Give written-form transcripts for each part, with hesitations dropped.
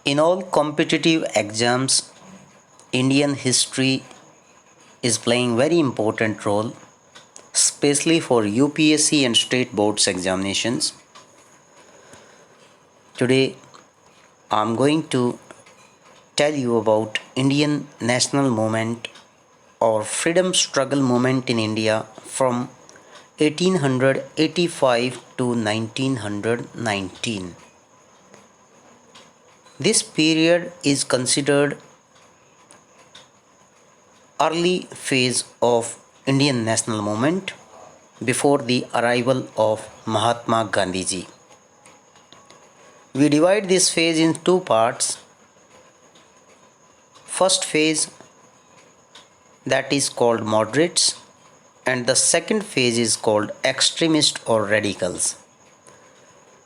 In all competitive exams, Indian history is playing very important role, especially for UPSC and state boards examinations. Today, I'm going to tell you about Indian national movement or freedom struggle movement in India from 1885 to 1919. This period is considered early phase of Indian national movement before the arrival of Mahatma Gandhi ji. We divide this phase in two parts. First phase, that is called moderates, and the second phase is called extremists or radicals.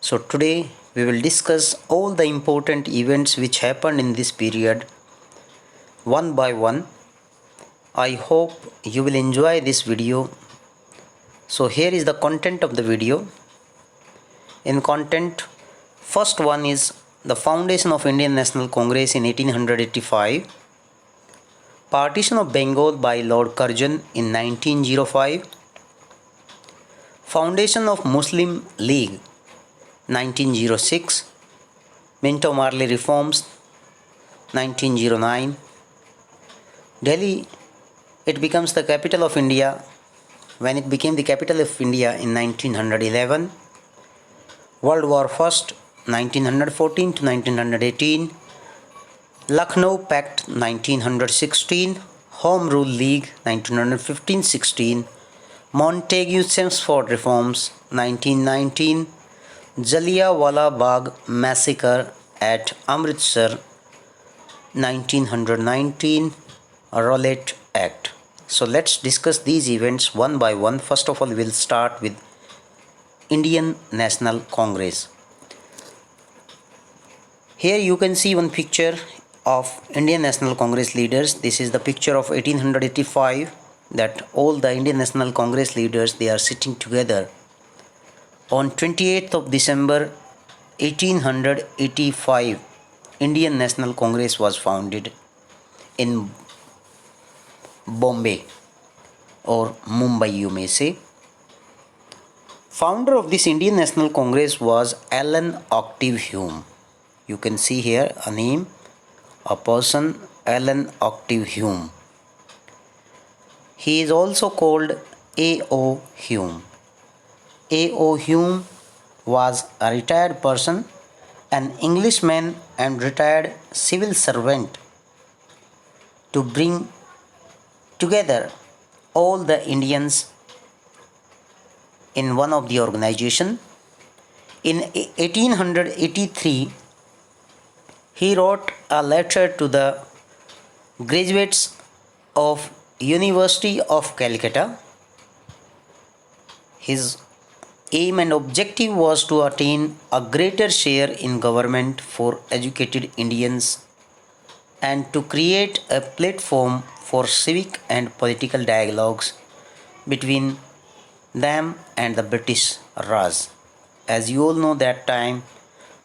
So today we will discuss all the important events which happened in this period one by one. I hope you will enjoy this video. So here is the content of the video. In content, first one is the foundation of Indian National Congress in 1885, partition of Bengal by Lord Curzon in 1905, foundation of Muslim League 1906, Minto Marley reforms 1909, Delhi, it becomes the capital of India when it became the capital of India in 1911, World War I 1914 to 1918, Lucknow Pact 1916, Home Rule League 1915-16, Montagu-Chelmsford reforms 1919, Jallianwala Bagh massacre at Amritsar 1919, Rowlatt Act. So let's discuss these events one by one. First of all, we'll start with Indian National Congress. Here you can see one picture of Indian National Congress leaders. This is the picture of 1885, that all the Indian National Congress leaders, they are sitting together. On 28th of December 1885, Indian National Congress was founded in Bombay or Mumbai, you may say. Founder of this Indian National Congress was Allan Octave Hume. You can see here a name, a person, Allan Octave Hume. He is also called A.O. Hume. A.O. Hume was a retired person, an Englishman and retired civil servant, to bring together all the Indians in one of the organization. In 1883, he wrote a letter to the graduates of University of Calcutta. His aim and objective was to attain a greater share in government for educated Indians and to create a platform for civic and political dialogues between them and the British Raj. As you all know, that time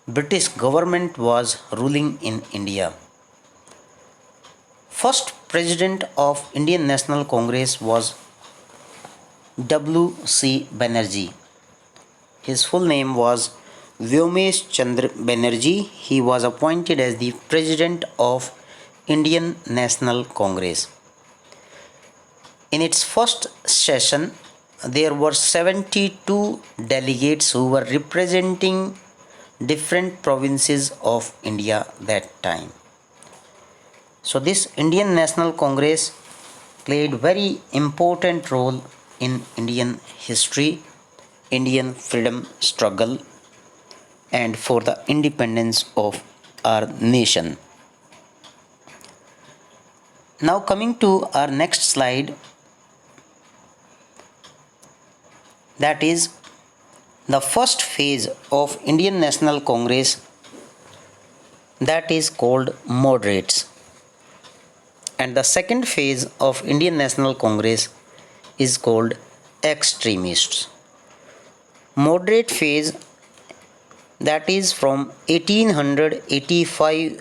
British government was ruling in India. First president of Indian National Congress was W.C. Banerjee. His full name was Vyomesh Chandra Banerjee. He was appointed as the president of Indian National Congress. In its first session, there were 72 delegates who were representing different provinces of India that time. So this Indian National Congress played very important role in Indian history, Indian freedom struggle, and for the independence of our nation. Now coming to our next slide, that is the first phase of Indian National Congress, that is called moderates, and the second phase of Indian National Congress is called extremists. Moderate phase that is from 1885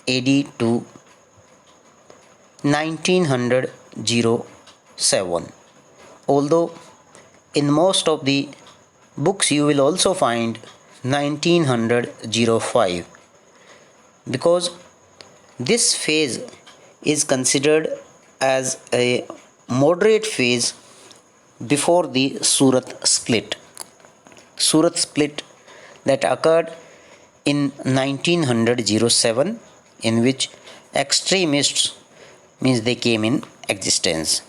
AD to 1907. Although in most of the books you will also find 1905, because this phase is considered as a moderate phase before the Surat split. Surat split that occurred in 1907, in which extremists means they came in existence.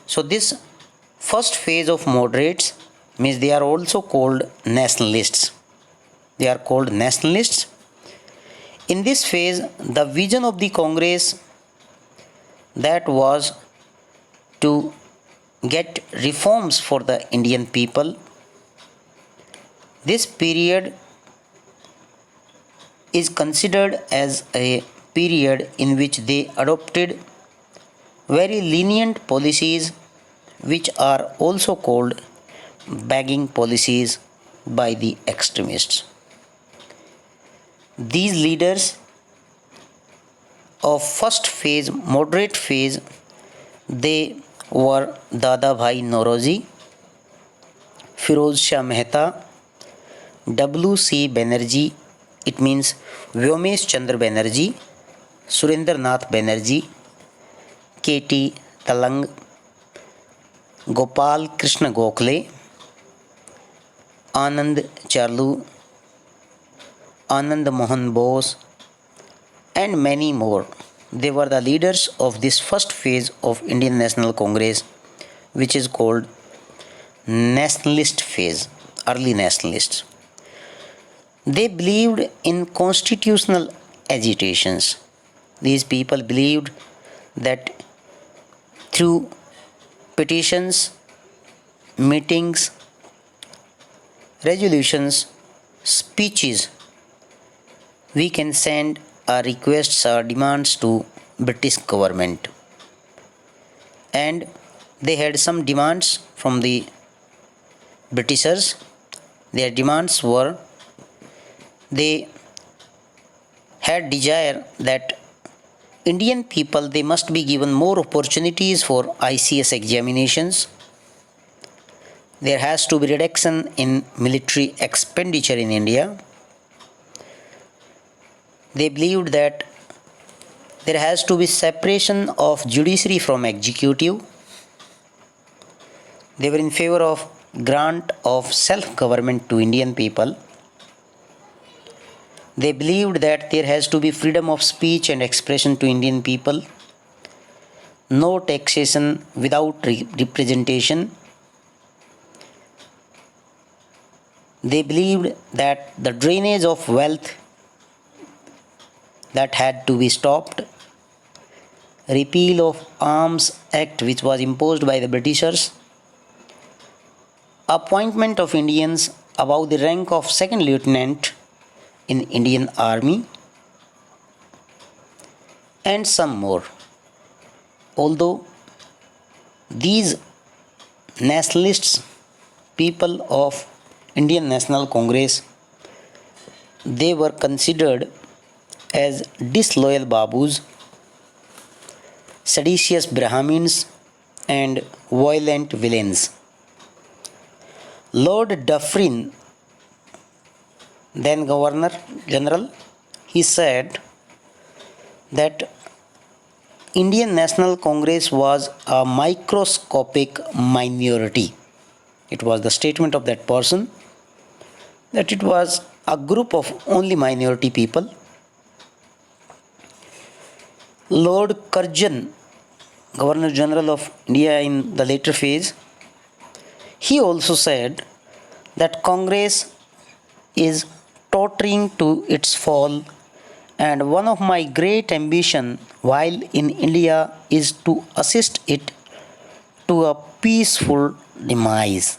So this first phase of moderates means they are also called nationalists. They are called nationalists. In this phase, the vision of the Congress that was to get reforms for the Indian people. This period is considered as a period in which they adopted very lenient policies, which are also called begging policies by the extremists. These leaders of first phase, moderate phase, they were Dada Bhai Nauroji, Firoz Shah Mehta, W.C. Banerjee, it means Vyomesh Chandra Banerjee, Surendra Nath Banerjee, K.T. Talang, Gopal Krishna Gokhale, Anand Charlu, Anand Mohan Bose, and many more. They were the leaders of this first phase of Indian National Congress, which is called nationalist phase, early nationalists. They believed in constitutional agitations. These people believed that through petitions, meetings, resolutions, speeches, we can send our requests or demands to British government. And they had some demands from the Britishers. Their demands were, they had desire that Indian people, they must be given more opportunities for ICS examinations. There has to be reduction in military expenditure in India. They believed that there has to be separation of judiciary from executive. They were in favor of grant of self-government to Indian people. They believed that there has to be freedom of speech and expression to Indian people, no taxation without representation. They believed that the drainage of wealth that had to be stopped, repeal of Arms Act which was imposed by the Britishers, appointment of Indians above the rank of second lieutenant in Indian Army, and some more. Although these nationalists, people of Indian National Congress, they were considered as disloyal Babus, seditious Brahmins, and violent villains. Lord Dufferin, then Governor General, he said that Indian National Congress was a microscopic minority. It was the statement of that person that it was a group of only minority people. Lord Curzon, Governor General of India in the later phase, he also said that Congress is tottering to its fall, and one of my great ambition while in India is to assist it to a peaceful demise.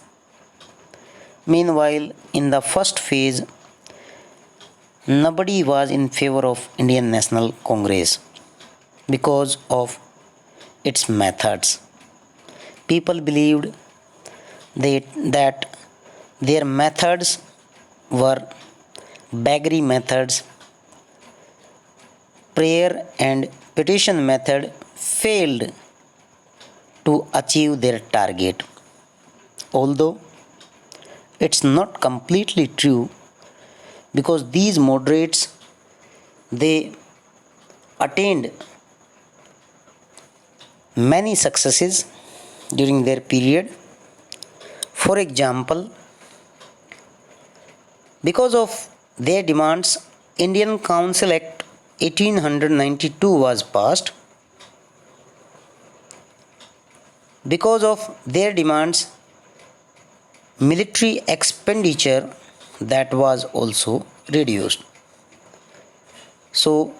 Meanwhile, in the first phase, nobody was in favor of Indian National Congress because of its methods. People believed that their methods were Bagri methods, prayer and petition method failed to achieve their target. Although it's not completely true because these moderates they attained many successes during their period. For example, because of their demands, Indian Council Act 1892 was passed. Because of their demands, military expenditure that was also reduced. So,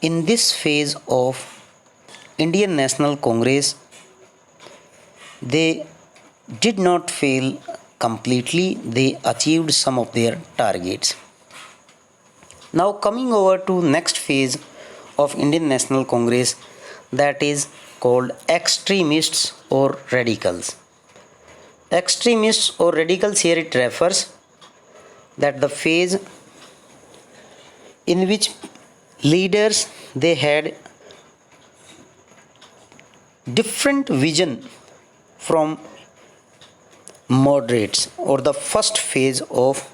in this phase of Indian National Congress, they did not fail completely, they achieved some of their targets. Now coming over to next phase of Indian National Congress, that is called extremists or radicals. Extremists or radicals, here it refers that the phase in which leaders they had different vision from moderates, or the first phase of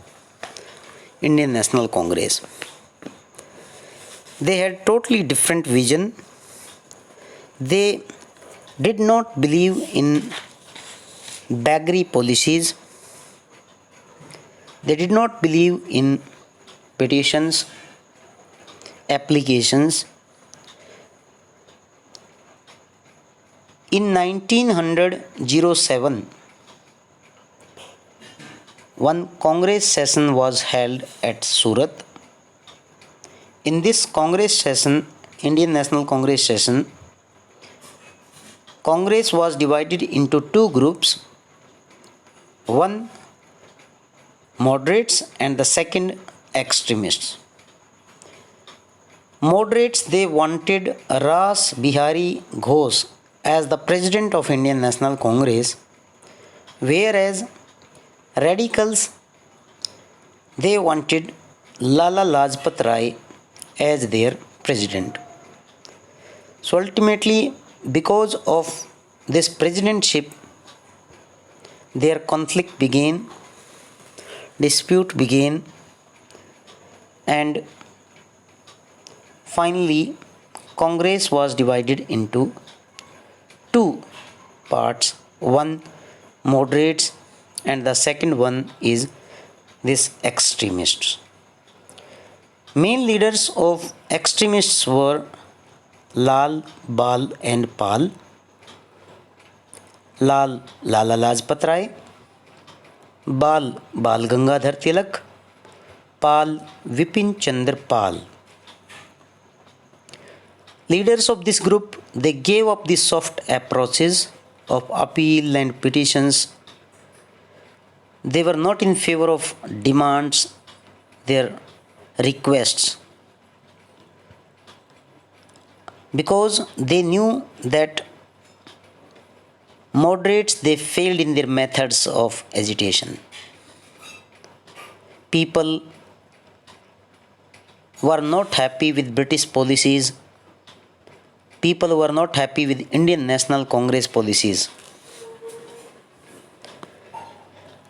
Indian National Congress. They had totally different vision. They did not believe in Bagri policies. They did not believe in petitions, applications. In 1907, one Congress session was held at Surat. In this Congress session, Indian National Congress session, Congress was divided into two groups, one moderates and the second extremists. Moderates they wanted Ras Bihari Ghosh as the president of Indian National Congress, whereas radicals they wanted Lala Lajpat Rai as their president. So ultimately, because of this presidentship, their conflict began, dispute began, and finally Congress was divided into two parts, one moderates and the second one is this extremists. Main leaders of extremists were Lal, Bal and Pal. Lal Lala Lajpat Rai, Bal Bal Gangadhar Tilak, Pal Vipin Chandra Pal. Leaders of this group they gave up the soft approaches of appeal and petitions. They were not in favor of demands, their requests, because they knew that moderates they failed in their methods of agitation. People were not happy with British policies. People were not happy with Indian National Congress policies.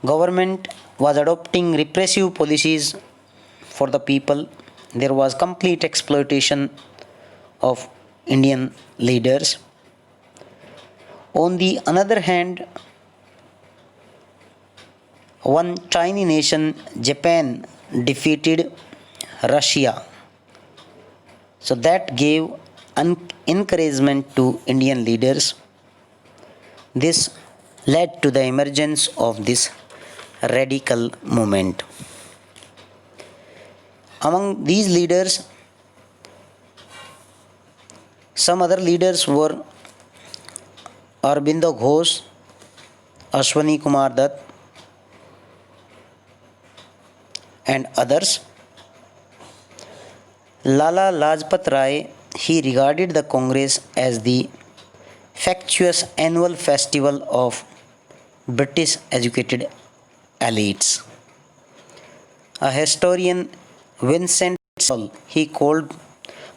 Government was adopting repressive policies for the people. There was complete exploitation of Indian leaders. On the other hand, one tiny nation, Japan, defeated Russia. So that gave encouragement to Indian leaders. This led to the emergence of this radical movement. Among these leaders, some other leaders were Aurobindo Ghosh, Ashwani Kumar Dutt, and others. Lala Lajpat Rai, he regarded the Congress as the factious annual festival of British educated elites. A historian, Vincent Saul, he called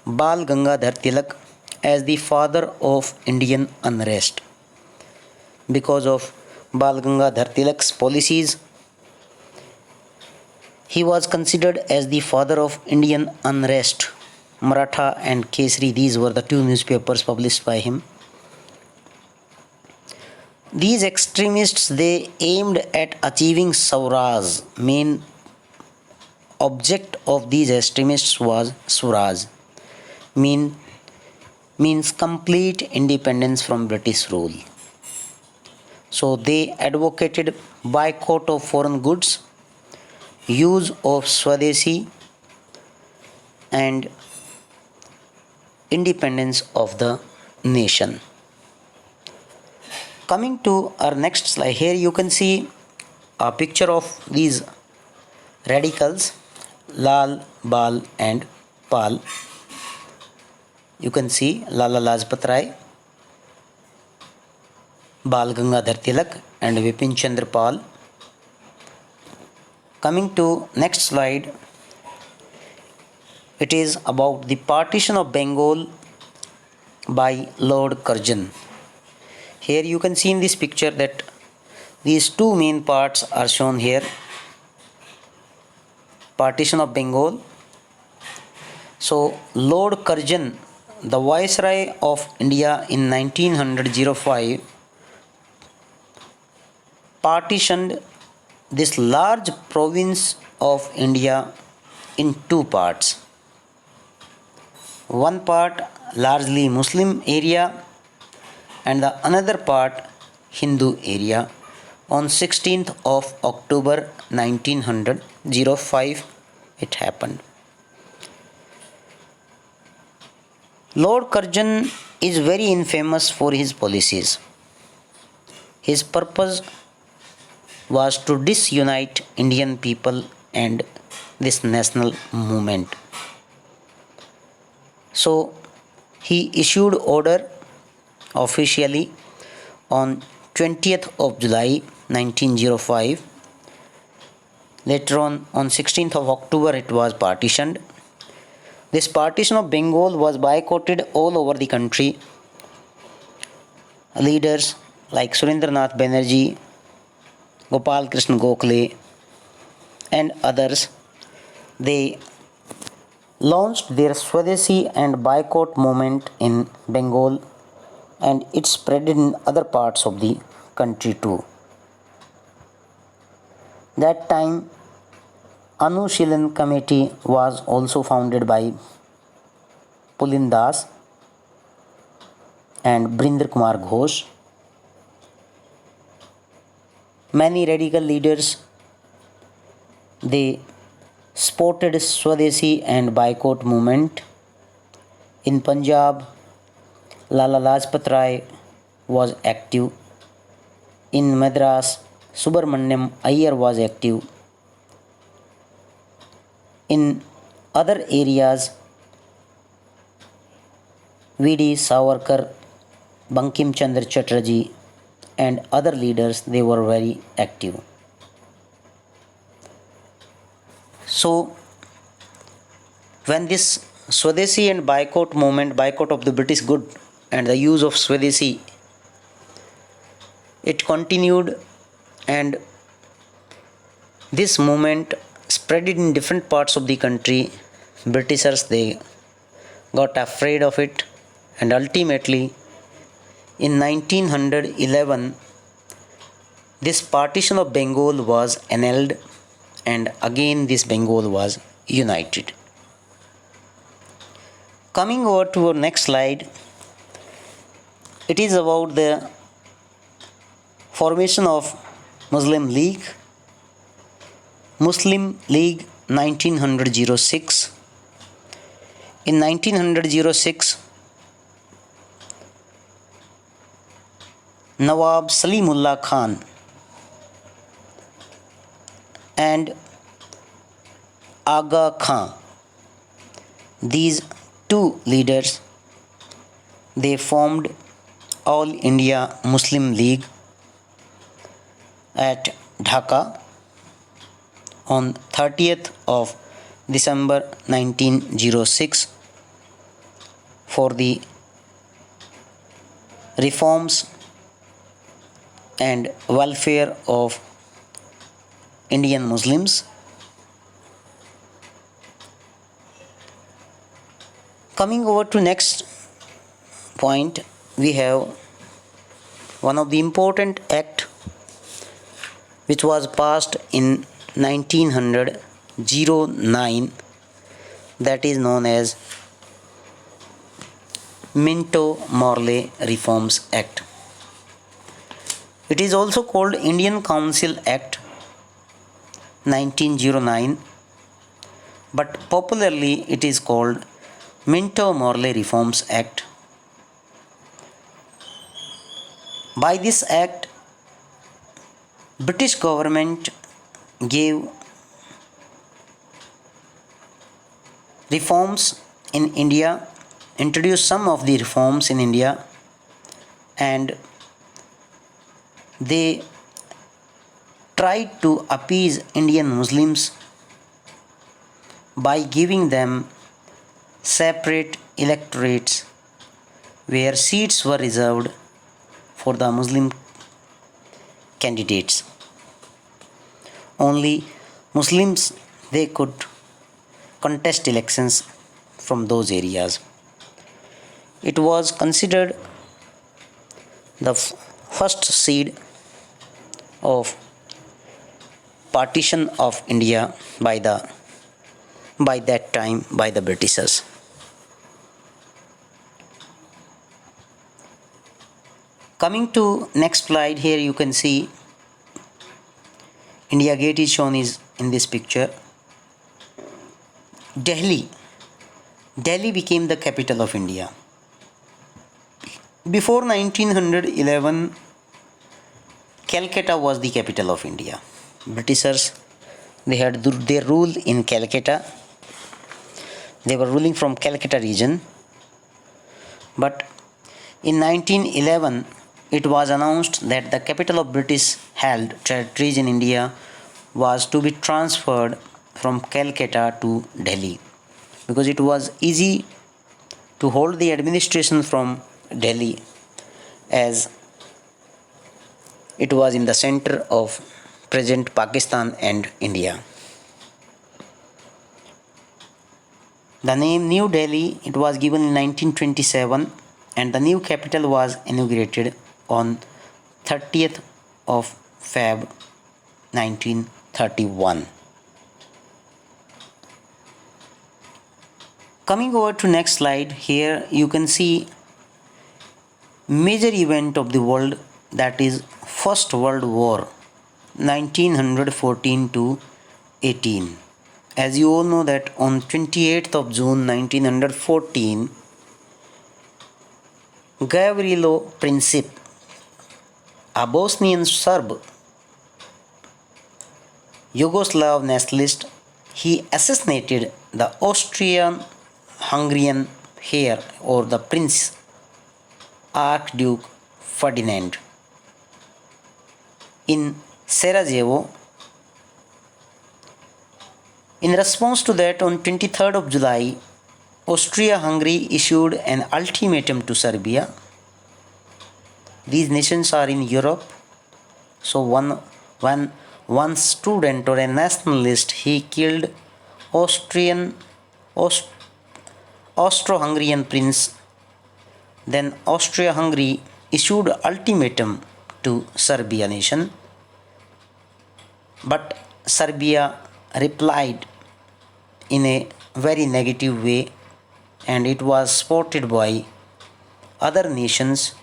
Bal Gangadhar Tilak as the father of Indian unrest. Because of Bal Gangadhar Tilak's policies, he was considered as the father of Indian unrest. Maratha and Kesari, these were the two newspapers published by him. These extremists, they aimed at achieving Swaraj. Main object of these extremists was Swaraj, means complete independence from British rule. So they advocated boycott of foreign goods, use of Swadeshi, and independence of the nation. Coming to our next slide, here you can see a picture of these radicals, Lal, Bal and Pal. You can see Lala Lajpat Rai, Bal Gangadhar Tilak and Vipin Chandra Pal. Coming to next slide, it is about the partition of Bengal by Lord Curzon. Here you can see in this picture that these two main parts are shown here. Partition of Bengal. So Lord Curzon, the Viceroy of India in 1905, partitioned this large province of India in two parts. One part largely Muslim area and the another part Hindu area on 16th of October 1905 it happened. Lord Curzon is very infamous for his policies. His purpose was to disunite Indian people and this national movement. So he issued order officially on 20th of July 1905. Later on 16th of October it was partitioned. This partition of Bengal was boycotted all over the country. Leaders like Surendranath Banerjee, Gopal Krishna Gokhale and others, they launched their Swadeshi and boycott movement in Bengal, and it spread in other parts of the country too. That time Anushilan Committee was also founded by Pulin Das and Brinder Kumar Ghosh. Many radical leaders, they supported Swadeshi and boycott movement. In Punjab, Lala Lajpat Rai was active. In Madras, Subramanyam Iyer was active. In other areas, V.D. Savarkar, Bankim Chandra Chatterjee and other leaders, they were very active. So when this Swadeshi and boycott movement, boycott of the British good and the use of Swadeshi, it continued, and this movement spread in different parts of the country. Britishers, they got afraid of it, and ultimately in 1911 this partition of Bengal was annulled, and again this Bengal was united. Coming over to our next slide, it is about the formation of Muslim League. Muslim League 1906. In 1906, Nawab Salimullah Khan and Aga Khan, these two leaders, they formed All India Muslim League at Dhaka on 30th of December 1906 for the reforms and welfare of Indian Muslims. Coming over to next point, we have one of the important act which was passed in 1909, that is known as Minto-Morley Reforms Act. It is also called Indian Council Act 1909, but popularly it is called Minto-Morley Reforms Act. By this act, British government gave reforms in India, introduced some of the reforms in India, and they tried to appease Indian Muslims by giving them separate electorates where seats were reserved for the Muslim candidates. Only Muslims, they could contest elections from those areas. It was considered the first seed of partition of India by that time by the Britishers. Coming to next slide, here you can see India Gate is shown is in this picture. Delhi became the capital of India. Before 1911, Calcutta was the capital of India. Britishers, they had their rule in Calcutta. They were ruling from Calcutta region. But in 1911, it was announced that the capital of British held territories in India was to be transferred from Calcutta to Delhi, because it was easy to hold the administration from Delhi, as it was in the center of present Pakistan and India. The name New Delhi, it was given in 1927, and the new capital was inaugurated on 30th of Feb 1931. Coming over to next slide, here you can see major event of the world, that is First World War 1914 to 18. As you all know that on 28th of June 1914, Gavrilo Princip, a Bosnian Serb, Yugoslav nationalist, he assassinated the Austrian-Hungarian heir, or the Prince Archduke Ferdinand, in Sarajevo. In response to that, on 23rd of July, Austria-Hungary issued an ultimatum to Serbia. These nations are in Europe, so one student or a nationalist, he killed Austro-Hungarian prince. Then Austria-Hungary issued ultimatum to Serbia nation, but Serbia replied in a very negative way, and it was supported by other nations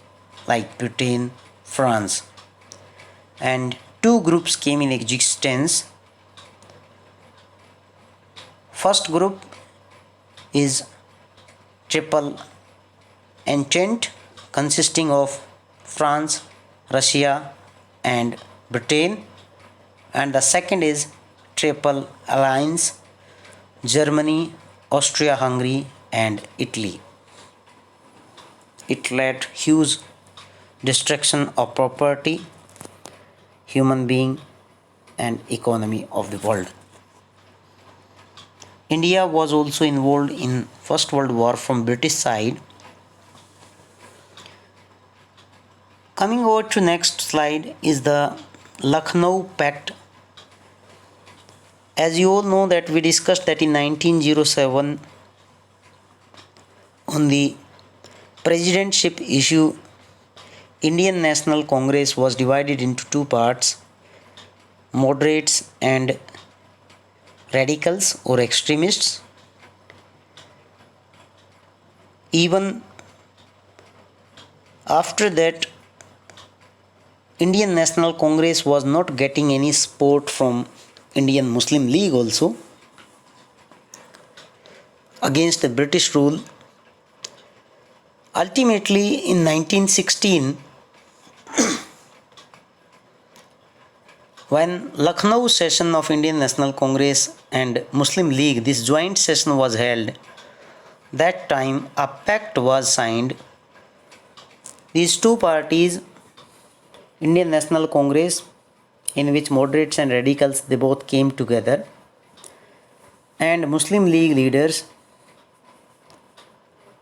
like Britain, France, and two groups came in existence. First group is Triple Entente, consisting of France, Russia and Britain, and the second is Triple Alliance, Germany, Austria-Hungary and Italy. It led huge destruction of property, human being and economy of the world. India was also involved in First World War from British side. Coming over to next slide is the Lucknow Pact. As you all know that we discussed that in 1907 on the presidentship issue, Indian National Congress was divided into two parts, moderates and radicals or extremists. Even after that, Indian National Congress was not getting any support from Indian Muslim League also against the British rule. Ultimately, in 1916, when Lucknow session of Indian National Congress and Muslim League, this joint session was held, that time a pact was signed. These two parties, Indian National Congress, in which moderates and radicals they both came together, and Muslim League leaders,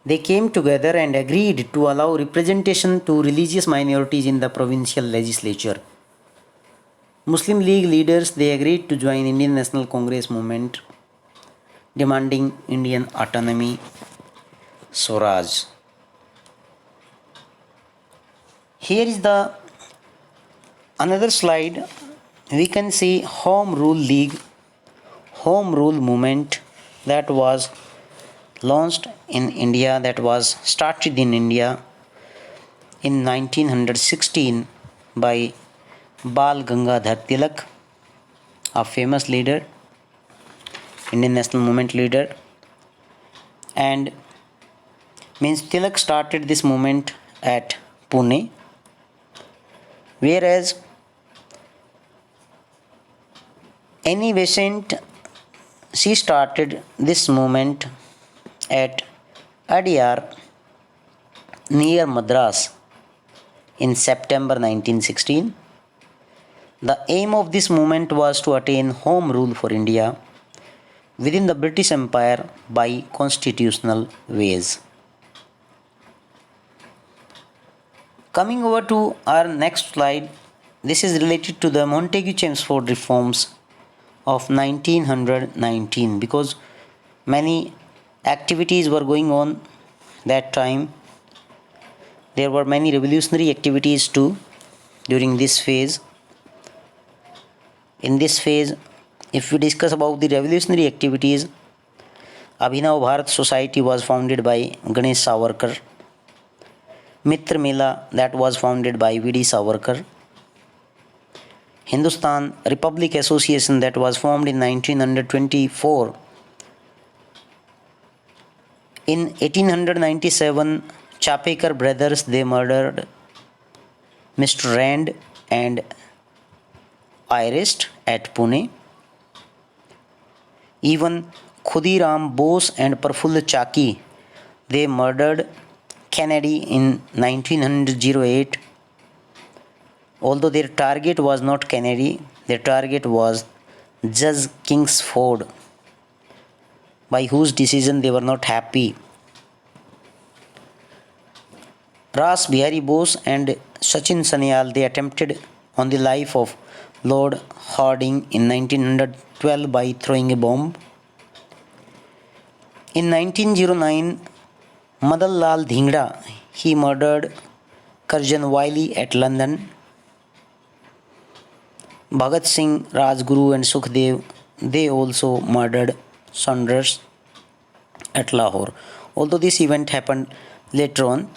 they came together and agreed to allow representation to religious minorities in the provincial legislature. Muslim League leaders they agreed to join Indian National Congress movement demanding Indian autonomy, Swaraj. Here is the another slide. We can see Home Rule League, Home Rule movement that was launched in India, that was started in India in 1916 by Bal Gangadhar Tilak, a famous leader, Indian National Movement leader, and means Tilak started this movement at Pune, whereas Annie Besant, she started this movement at Adyar near Madras in September 1916. The aim of this movement was to attain home rule for India within the British Empire by constitutional ways. Coming over to our next slide, this is related to the Montagu-Chelmsford reforms of 1919, because many activities were going on that time. There were many revolutionary activities too during this phase. In this phase, if we discuss about the revolutionary activities, Abhinav Bharat Society was founded by Ganesh Savarkar. Mitra Mela, that was founded by V.D. Savarkar. Hindustan Republic Association, that was formed in 1924. In 1897, Chapekar brothers, they murdered Mr. Rand and Irist at Pune. Even Khudiram Bose and Prafulla Chaki, they murdered Kennedy in 1908. Although their target was not Kennedy, their target was Judge Kingsford, by whose decision they were not happy. Ras Bihari Bose and Sachin Sanyal, they attempted on the life of Lord Hardinge in 1912 by throwing a bomb. In 1909, Madan Lal Dhingra, he murdered Curzon Wily at London. Bhagat Singh, Rajguru and Sukhdev, they also murdered Saunders at Lahore. Although this event happened later on.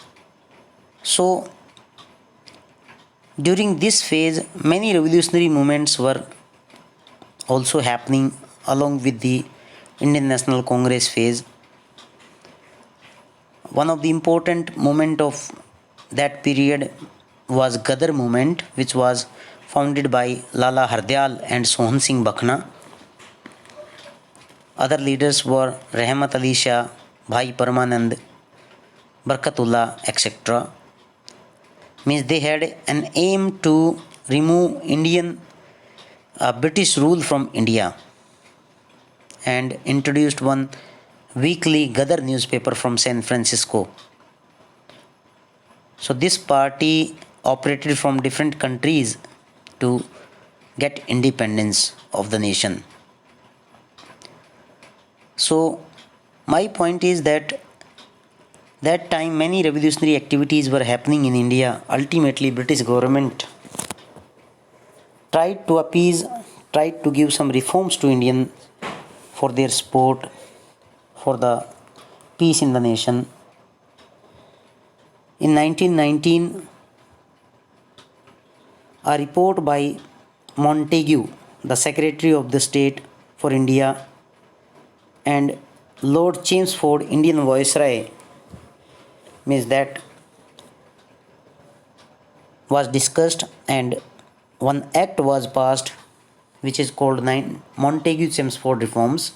So, during this phase, many revolutionary movements were also happening along with the Indian National Congress phase. One of the important movement of that period was Gadar movement, which was founded by Lala Hardyal and Sohan Singh Bakhna. Other leaders were Rahmat Ali Shah, Bhai Paramanand, Barkatullah, etc. Means they had an aim to remove British rule from India, and introduced one weekly Gadar newspaper from San Francisco. So this party operated from different countries to get independence of the nation. So my point is that time many revolutionary activities were happening in India. Ultimately, British government tried to appease, tried to give some reforms to Indian for their support for the peace in the nation. In 1919, a report by Montagu, the Secretary of the State for India, and Lord Chelmsford, Indian Viceroy, means that was discussed, and one act was passed which is called Montagu Chelmsford reforms.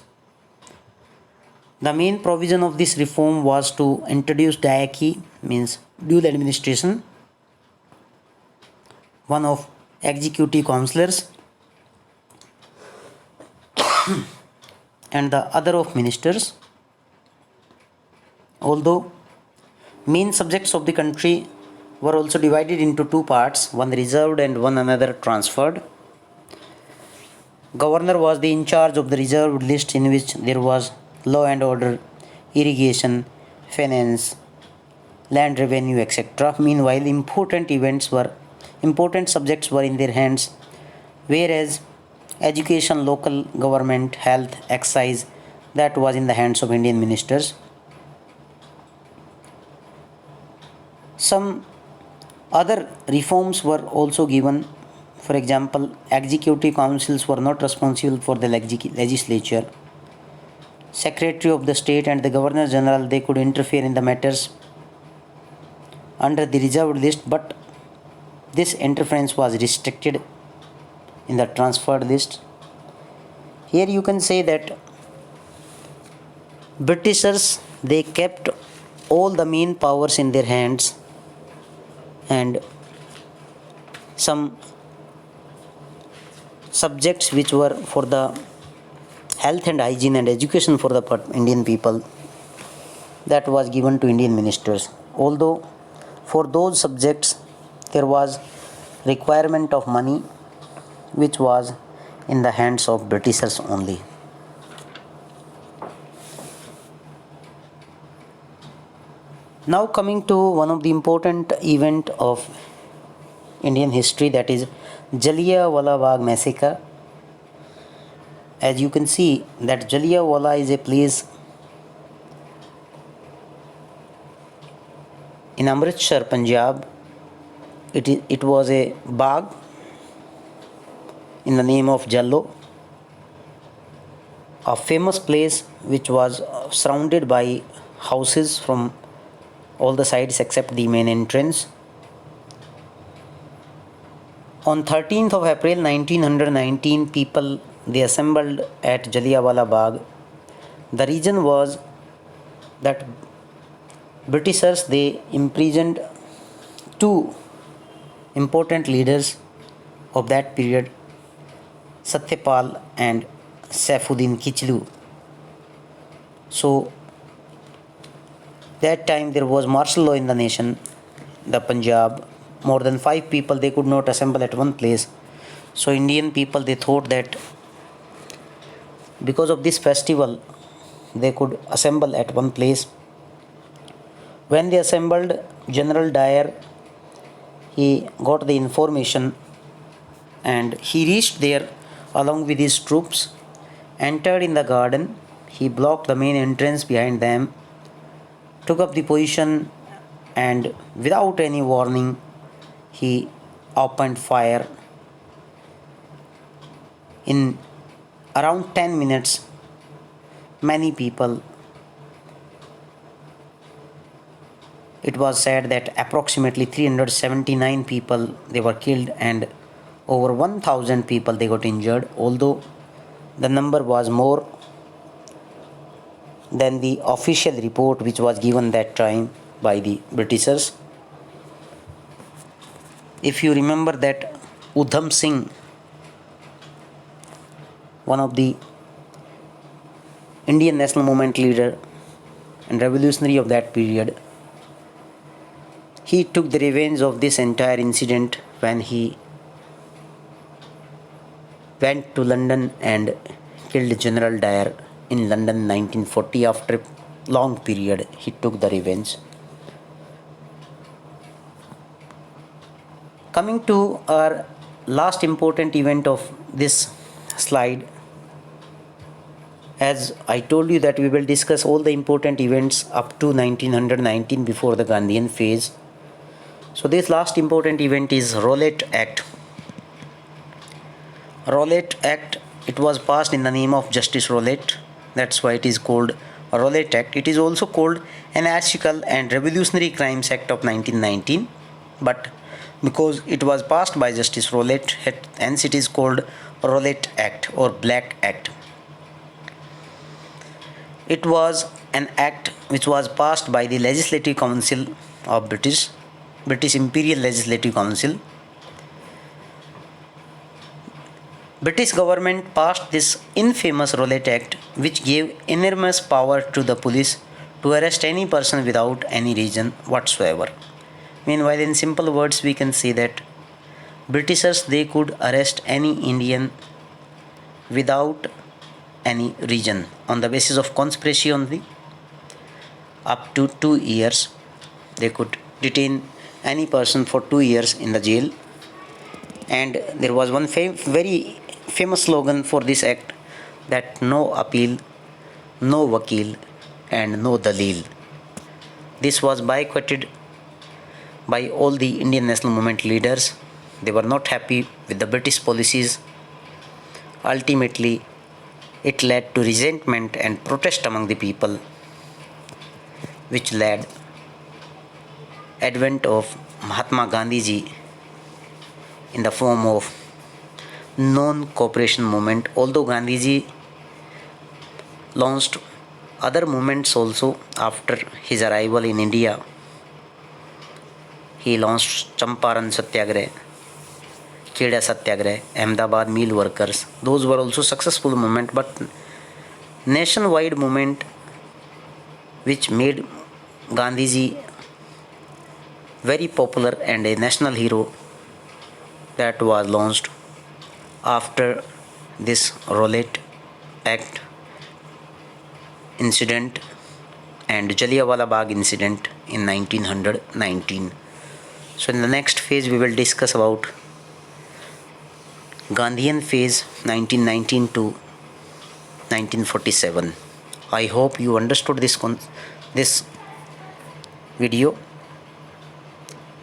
The main provision of this reform was to introduce diarchy, means dual administration, one of executive councillors and the other of ministers. Although main subjects of the country were also divided into two parts, one reserved and one another transferred. Governor was the in charge of the reserved list, in which there was law and order, irrigation, finance, land revenue, etc. Meanwhile, important subjects were in their hands, whereas education, local government, health, excise, that was in the hands of Indian ministers. Some other reforms were also given. For example, executive councils were not responsible for the legislature. Secretary of the state and the governor general, they could interfere in the matters under the reserved list, but this interference was restricted in the transferred list. Here you can say that Britishers, they kept all the main powers in their hands, and some subjects which were for the health and hygiene and education for the Indian people, that was given to Indian ministers. Although for those subjects there was requirement of money, which was in the hands of Britishers only. Now coming to one of the important event of Indian history, that is Jallianwala Bagh massacre. As you can see that Jallianwala is a place in Amritsar, Punjab. It was a bagh in the name of Jallo, a famous place which was surrounded by houses from all the sides except the main entrance. On 13th of April 1919, people, they assembled at Jallianwala Bagh. The reason was that Britishers, they imprisoned two important leaders of that period, Satyapal and Saifuddin Kichlu. So that time there was martial law in the nation, the Punjab. More than 5 people, they could not assemble at one place. So Indian people, they thought that because of this festival they could assemble at one place. When they assembled, General Dyer, he got the information and he reached there along with his troops, entered in the garden. He blocked the main entrance behind them, took up the position, and without any warning he opened fire. In around 10 minutes, many people, it was said that approximately 379 people, they were killed, and over 1000 people, they got injured, although the number was more than the official report which was given that time by the Britishers. If you remember that Udham Singh, one of the Indian national movement leader and revolutionary of that period. He took the revenge of this entire incident when he went to London and killed General Dyer in London 1940. After a long period, he took the revenge. Coming to our last important event of this slide, as I told you that we will discuss all the important events up to 1919 before the Gandhian phase. So this last important event is Rowlatt Act. Rowlatt Act, it was passed in the name of Justice Rowlatt. That's why it is called Rowlatt Act. It is also called Anarchical and Revolutionary Crimes Act of 1919, but because it was passed by Justice Rowlatt, hence it is called Rowlatt Act or Black Act. It was an act which was passed by the Legislative Council of British Imperial Legislative Council. British government passed this infamous Rowlatt Act, which gave enormous power to the police to arrest any person without any reason whatsoever. Meanwhile, in simple words, we can say that Britishers, they could arrest any Indian without any reason on the basis of conspiracy only. Up to 2 years, they could detain any person for 2 years in the jail. And there was one very famous slogan for this act, that no appeal, no vakil, and no dalil. This was boycotted by all the Indian National Movement leaders. They were not happy with the British policies. Ultimately, it led to resentment and protest among the people, which led advent of Mahatma Gandhi ji in the form of non-cooperation movement. Although Gandhi ji launched other movements also after his arrival in India, he launched Champaran Satyagraha, Kheda Satyagraha, Ahmedabad Mill Workers. Those were also successful movement, but nationwide movement which made Gandhiji very popular and a national hero, that was launched after this Rowlatt Act incident and Jallianwala Bagh incident in 1919. So in the next phase we will discuss about Gandhian phase 1919 to 1947. I hope you understood this video.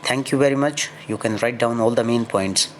Thank you very much. You can write down all the main points.